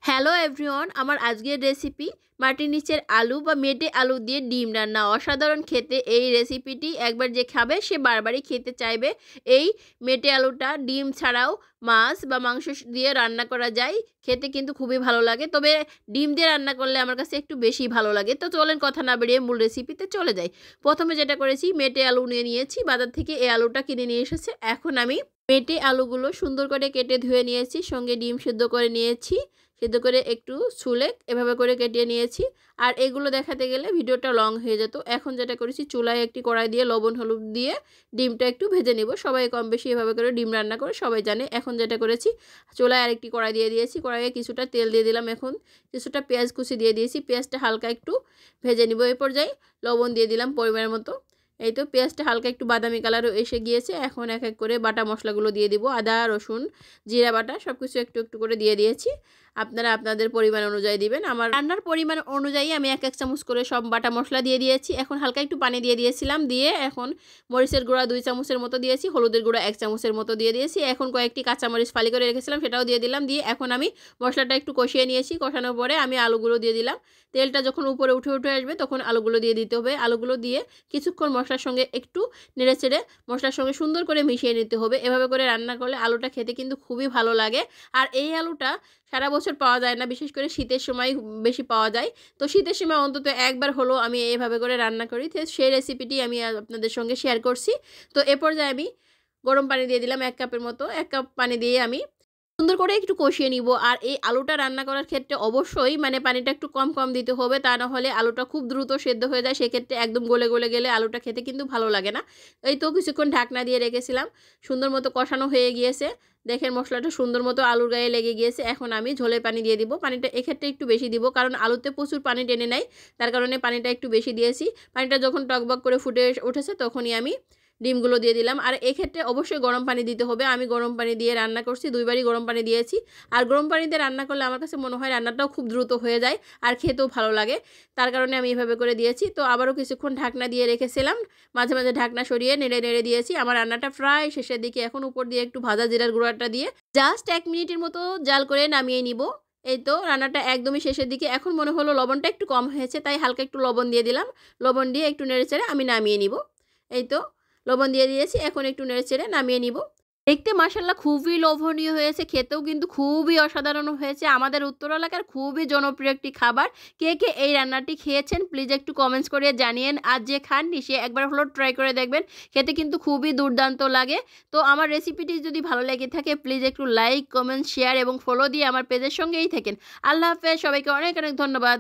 Hello everyone, আমার আজকের recipe মাটির নিচের আলু বা মেটে আলু দিয়ে ডিম রান্না। অসাধারণ খেতে এই রেসিপিটি, একবার যে খাবে সে বারবারই খেতে চাইবে। এই মেটে আলুটা ডিম ছাড়াও মাছ বা মাংস দিয়ে রান্না করা যায়, খেতে কিন্তু খুবই ভালো লাগে। তবে ডিম দিয়ে রান্না করলে আমার কাছে একটু বেশি ভালো লাগে। তো চলেন কথা না বেরিয়ে মূল রেসিপিতে চলে যাই। প্রথমে যেটা করেছি, মেটে আলু নিয়ে নিয়েছি, বাজার থেকে এই আলুটা কিনে নিয়ে এসেছে। এখন আমি মেটে আলুগুলো সুন্দর করে কেটে ধুয়ে নিয়েছি, সঙ্গে ডিম সিদ্ধ করে নিয়েছি, সিদ্ধ করে একটু ছুলে এভাবে করে কেটে নিয়েছি। আর এগুলো দেখাতে গেলে ভিডিওটা লং হয়ে যেত। এখন যেটা করেছি, চুলায় একটি কড়াই দিয়ে লবণ হলুদ দিয়ে ডিমটা একটু ভেজে নিব। সবাই কম বেশি এভাবে করে ডিম রান্না করে সবাই জানে। এখন যেটা করেছি, চুলায় আরেকটি কড়াই দিয়ে দিয়েছি, কড়াইয়ে কিছুটা তেল দিয়ে দিলাম। এখন কিছুটা পেঁয়াজ কুচি দিয়ে দিয়েছি, পেঁয়াজটা হালকা একটু ভেজে নিব। এই পর্যায়ে লবণ দিয়ে দিলাম পরিমাণ মতো। এই তো পেঁয়াজটা হালকা একটু বাদামি কালারও এসে গিয়েছে। এখন এক এক করে বাটা মশলাগুলো দিয়ে দিব, আদা রসুন জিরা বাটা সব কিছু একটু একটু করে দিয়ে দিয়েছি। আপনারা আপনাদের পরিমাণ অনুযায়ী দিবেন। আমার রান্নার পরিমাণ অনুযায়ী আমি এক এক চামচ করে সব বাটা মশলা দিয়ে দিয়েছি। এখন হালকা একটু পানি দিয়ে দিয়েছিলাম, দিয়ে এখন মরিচের গুঁড়া 2 চামচের মতো দিয়েছি, হলুদের গুঁড়া 1 চামচের মতো দিয়ে দিয়েছি। এখন কয়েকটি কাঁচামরিচ ফালি করে রেখেছিলাম, সেটাও দিয়ে দিলাম। দিয়ে এখন আমি মশলাটা একটু কষিয়ে নিয়েছি। কষানোর পরে আমি আলুগুলো দিয়ে দিলাম। তেলটা যখন উপরে উঠে উঠে আসবে তখন আলুগুলো দিয়ে দিতে হবে। আলুগুলো দিয়ে কিছুক্ষণ মশলার সঙ্গে একটু নেড়ে চেড়ে মশলার সঙ্গে সুন্দর করে মিশিয়ে নিতে হবে। এভাবে করে রান্না করলে আলুটা খেতে কিন্তু খুবই ভালো লাগে। আর এই আলুটা সারা বছর পাওয়া যায় না, বিশেষ করে শীতের সময় বেশি পাওয়া যায়। তো শীতের সময় অন্তত একবার হলো আমি এইভাবে করে রান্না করি, তো সেই রেসিপিটি আমি আপনাদের সঙ্গে শেয়ার করছি। তো এ পর্যায়ে আমি গরম পানি দিয়ে দিলাম 1 কাপের মতো। 1 কাপ পানি দিয়ে আমি সুন্দর করে একটু কষিয়ে নিব। আর এই আলুটা রান্না করার ক্ষেত্রে অবশ্যই পানিটা একটু কম কম দিতে হবে, তা না হলে আলুটা খুব দ্রুত সেদ্ধ হয়ে যায়। সেক্ষেত্রে একদম গলে গলে গেলে আলুটা খেতে কিন্তু ভালো লাগে না। এই তো কিছুক্ষণ ঢাকনা দিয়ে রেখেছিলাম, সুন্দর মতো কষানো হয়ে গিয়েছে। দেখেন মশলাটা সুন্দর মতো আলুর গায়ে লেগে গিয়েছে। এখন আমি ঝোলের পানি দিয়ে দিব। পানিটা এক্ষেত্রে একটু বেশি দিব, কারণ আলুতে প্রচুর পানি টেনে নেয়, তার কারণে পানিটা একটু বেশি দিয়েছি। পানিটা যখন টকবক করে ফুটে উঠেছে তখনই আমি ডিমগুলো দিয়ে দিলাম। আর এক্ষেত্রে অবশ্যই গরম পানি দিতে হবে। আমি গরম পানি দিয়ে রান্না করছি, 2 বারই গরম পানি দিয়েছি। আর গরম পানিতে রান্না করলে আমার কাছে মনে হয় রান্নাটাও খুব দ্রুত হয়ে যায় আর খেতেও ভালো লাগে, তার কারণে আমি এভাবে করে দিয়েছি। তো আবারও কিছুক্ষণ ঢাকনা দিয়ে রেখেছিলাম, মাঝে মাঝে ঢাকনা সরিয়ে নেড়ে নেড়ে দিয়েছি। আমার রান্নাটা প্রায় শেষের দিকে। এখন উপর দিয়ে একটু ভাজা জিরার গুঁড়াটা দিয়ে জাস্ট 1 মিনিটের মতো জাল করে নামিয়ে নিব। এই তো রান্নাটা একদমই শেষের দিকে। এখন মনে হলো লবণটা একটু কম হয়েছে, তাই হালকা একটু লবণ দিয়ে দিলাম। লবণ দিয়ে একটু নেড়ে চেড়ে আমি নামিয়ে নিব। এই তো লবণ দিয়ে দিয়েছি, এখন একটু নেড়ে চেড়ে নামিয়ে নিব। দেখতে মাশাআল্লাহ খুবই লোভনীয় হয়েছে, খেতেও কিন্তু খুবই অসাধারণ হয়েছে। আমাদের উত্তর এলাকার খুবই জনপ্রিয় একটি খাবার। কে কে এই রান্নাটি খেয়েছেন প্লিজ একটু কমেন্টস করে জানিয়েন। আর যে খাননি সে একবার হলো ট্রাই করে দেখবেন, খেতে কিন্তু খুবই দুর্দান্ত লাগে। তো আমার রেসিপিটি যদি ভালো লেগে থাকে প্লিজ একটু লাইক কমেন্ট শেয়ার এবং ফলো দিয়ে আমার পেজের সঙ্গেই থাকেন। আল্লাহ হাফেজ, সবাইকে অনেক অনেক ধন্যবাদ।